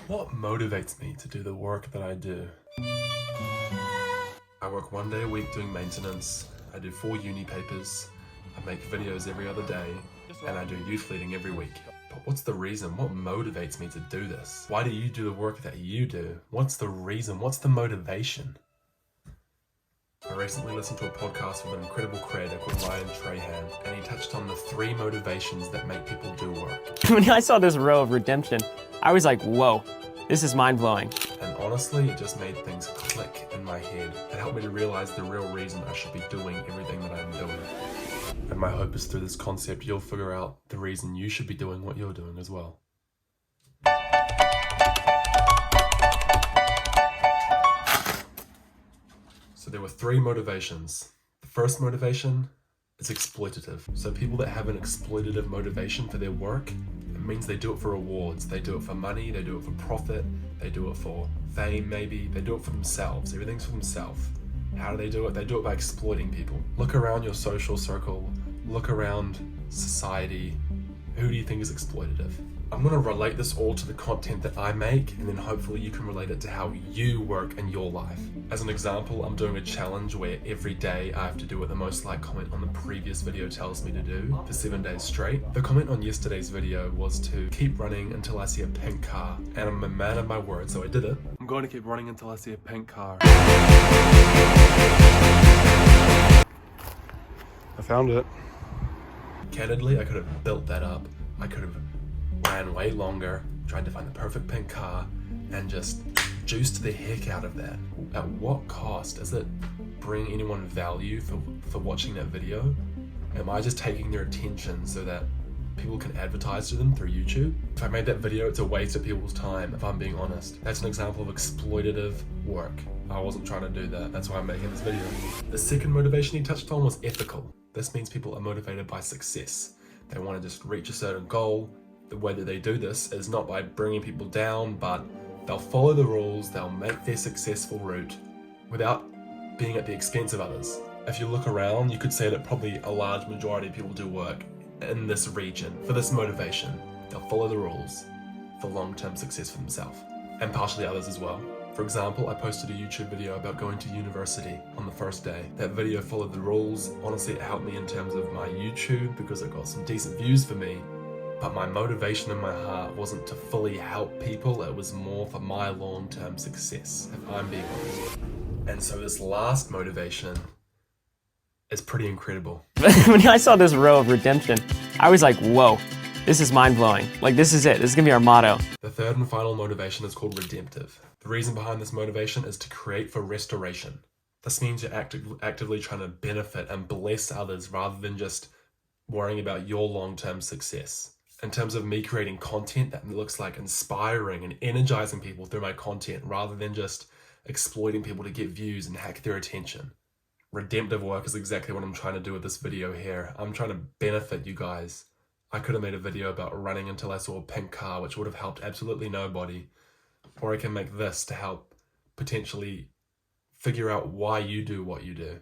What motivates me to do the work that I do? I work 1 day a week doing maintenance, I do 4 uni papers, I make videos every other day, and I do youth leading every week. But what's the reason? What motivates me to do this? Why do you do the work that you do? What's the reason? What's the motivation? I recently listened to a podcast with an incredible creator called Ryan Trahan, and he touched on the 3 motivations that make people do work. When I saw this row of Redemption, I was like, whoa, this is mind-blowing. And honestly, it just made things click in my head. It helped me to realize the real reason I should be doing everything that I'm doing. And my hope is through this concept, you'll figure out the reason you should be doing what you're doing as well. So there were 3 motivations. The first motivation is exploitative. So people that have an exploitative motivation for their work, it means they do it for rewards. They do it for money, they do it for profit, they do it for fame maybe, they do it for themselves. Everything's for themselves. How do they do it? They do it by exploiting people. Look around your social circle, look around society. Who do you think is exploitative? I'm going to relate this all to the content that I make, and then hopefully you can relate it to how you work in your life. As an example, I'm doing a challenge where every day I have to do what the most liked comment on the previous video tells me to do for 7 days straight. The comment on yesterday's video was to keep running until I see a pink car, and I'm a man of my word, so I did it. I'm going to keep running until I see a pink car. I found it. Candidly, I could have built that up. I could have ran way longer, tried to find the perfect pink car, and just juiced the heck out of that. At what cost? Does it bring anyone value for watching that video? Am I just taking their attention so that people can advertise to them through YouTube? If I made that video, it's a waste of people's time, if I'm being honest. That's an example of exploitative work. I wasn't trying to do that. That's why I'm making this video. The second motivation he touched on was ethical. This means people are motivated by success. They want to just reach a certain goal. The way that they do this is not by bringing people down, but they'll follow the rules, they'll make their successful route without being at the expense of others. If you look around, you could say that probably a large majority of people do work in this region for this motivation. They'll follow the rules for long-term success for themselves, and partially others as well. For example, I posted a YouTube video about going to university on the first day. That video followed the rules. Honestly, it helped me in terms of my YouTube because it got some decent views for me. But my motivation in my heart wasn't to fully help people, it was more for my long-term success, if I'm being honest. And so this last motivation is pretty incredible. When I saw this row of Redemption, I was like, whoa, this is mind-blowing. Like, this is it. This is gonna be our motto. The third and final motivation is called redemptive. The reason behind this motivation is to create for restoration. This means you're actively trying to benefit and bless others rather than just worrying about your long-term success. In terms of me creating content, that looks like inspiring and energizing people through my content rather than just exploiting people to get views and hack their attention. Redemptive work is exactly what I'm trying to do with this video here. I'm trying to benefit you guys. I could have made a video about running until I saw a pink car, which would have helped absolutely nobody. Or I can make this to help potentially figure out why you do what you do.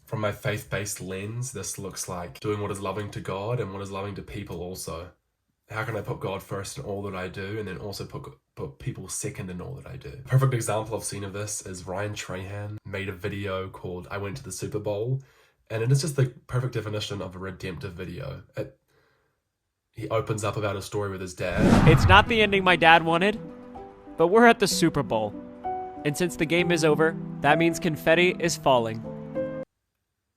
From my faith-based lens, this looks like doing what is loving to God and what is loving to people also. How can I put God first in all that I do and then also put people second in all that I do? A perfect example I've seen of this is Ryan Trahan made a video called I Went to the Super Bowl, and it is just the perfect definition of a redemptive video. He opens up about a story with his dad. It's not the ending my dad wanted, but we're at the Super Bowl. And since the game is over, that means confetti is falling.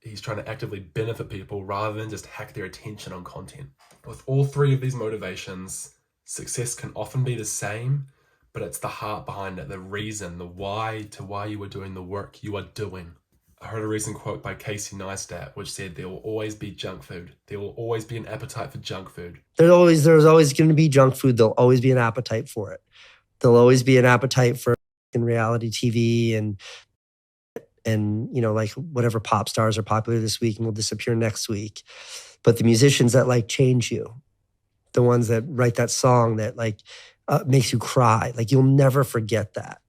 He's trying to actively benefit people rather than just hack their attention on content. With all 3 of these motivations, success can often be the same, but it's the heart behind it, the reason, the why to why you are doing the work you are doing. I heard a recent quote by Casey Neistat, which said, there will always be junk food. There will always be an appetite for junk food. There's always going to be junk food. There'll always be an appetite for it. There'll always be an appetite for in reality TV and you know, like whatever pop stars are popular this week and will disappear next week. But the musicians that like change you, the ones that write that song that like makes you cry, like you'll never forget that.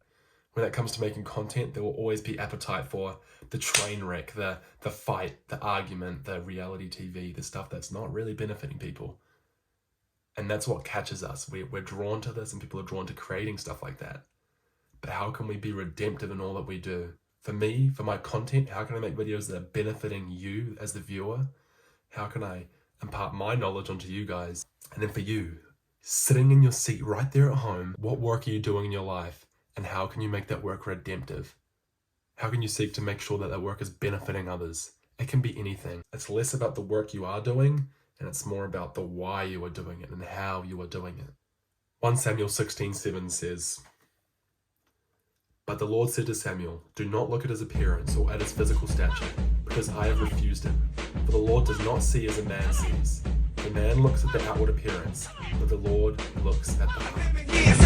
When it comes to making content, there will always be appetite for the train wreck, the fight, the argument, the reality TV, the stuff that's not really benefiting people. And that's what catches us. We're drawn to this, and people are drawn to creating stuff like that. But how can we be redemptive in all that we do? For me, for my content, how can I make videos that are benefiting you as the viewer? How can I impart my knowledge onto you guys? And then for you, sitting in your seat right there at home, what work are you doing in your life? And how can you make that work redemptive? How can you seek to make sure that that work is benefiting others? It can be anything. It's less about the work you are doing, and it's more about the why you are doing it and how you are doing it. 1 Samuel 16:7 says, "But the Lord said to Samuel, do not look at his appearance or at his physical stature, because I have refused him. For the Lord does not see as a man sees. The man looks at the outward appearance, but the Lord looks at the heart."